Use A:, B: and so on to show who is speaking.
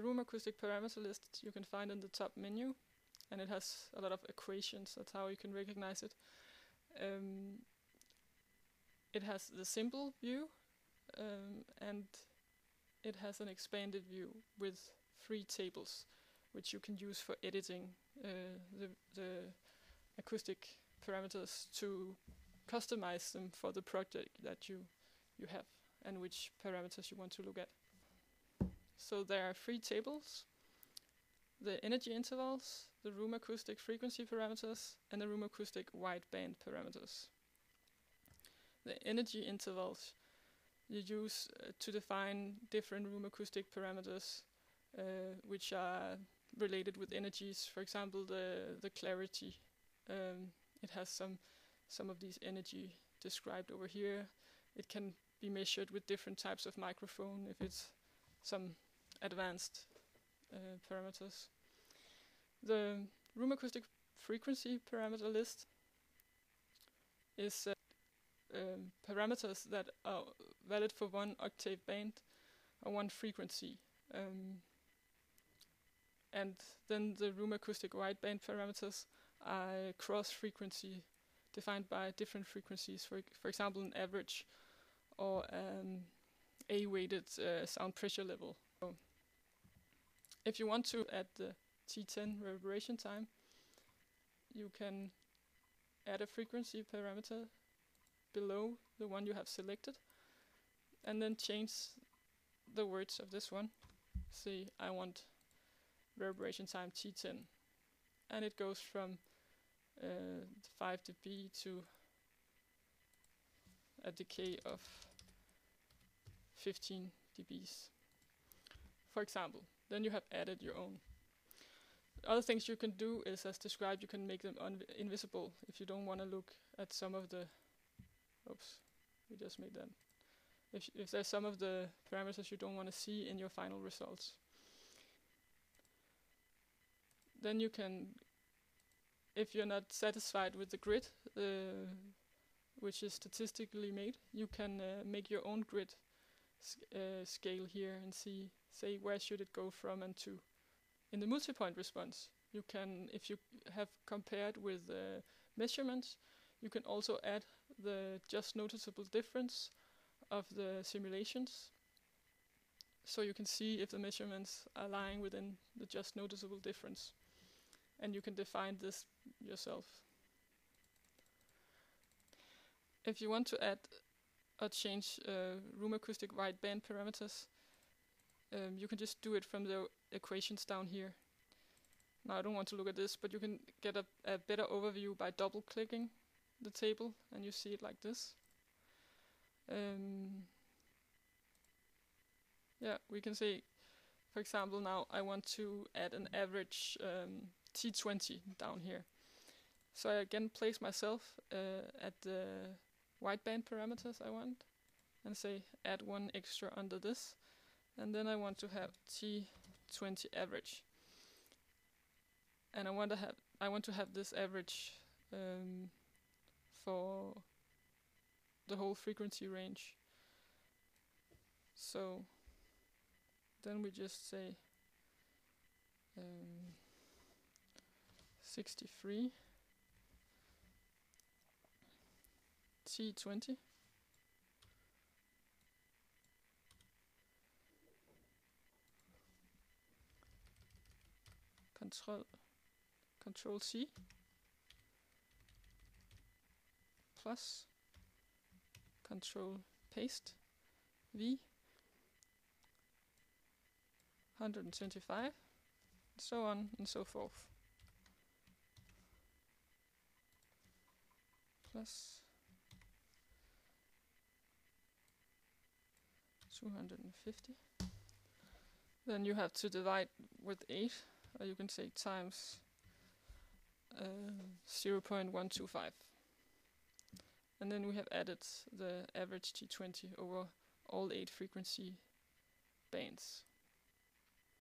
A: The room acoustic parameter list you can find in the top menu, and it has a lot of equations. That's how you can recognize it. It has the simple view, and it has an expanded view with 3 tables, which you can use for editing the acoustic parameters to customize them for the project that you have and which parameters you want to look at. So there are 3 tables: the energy intervals, the room acoustic frequency parameters, and the room acoustic wideband parameters. The energy intervals you use to define different room acoustic parameters which are related with energies. For example, the clarity. It has some of these energy described over here. It can be measured with different types of microphone if it's some advanced parameters. The room acoustic frequency parameter list is parameters that are valid for 1 octave band or 1 frequency. And then the room acoustic wideband parameters are cross frequency, defined by different frequencies, for example an average or A-weighted sound pressure level. So if you want to add the T10 reverberation time, you can add a frequency parameter below the one you have selected, and then change the words of this one. Say I want reverberation time T10, and it goes from 5 dB to a decay of 15 dBs, for example. Then you have added your own. Other things you can do is, as described, you can make them invisible if you don't want to look at some of the... Oops, we just made that. If there's some of the parameters you don't want to see in your final results. Then you can, if you're not satisfied with the grid, which is statistically made, you can make your own grid scale here and say where should it go from and to. In the multipoint response, you can, if you have compared with measurements, you can also add the just noticeable difference of the simulations. So you can see if the measurements are lying within the just noticeable difference. And you can define this yourself. If you want to add or change room acoustic wideband parameters, you can just do it from the equations down here. Now I don't want to look at this, but you can get a better overview by double-clicking the table, and you see it like this. Yeah, we can say, for example, now I want to add an average T20 down here. So I again place myself at the wideband parameters I want, and say add 1 extra under this, and then I want to have T20 average, and I want to have this average for the whole frequency range. So then we just say 63 T20 Control C plus Control Paste V 125, so on and so forth, plus 250. Then you have to divide with 8, or you can say times 0.125. And then we have added the average T20 over all 8 frequency bands.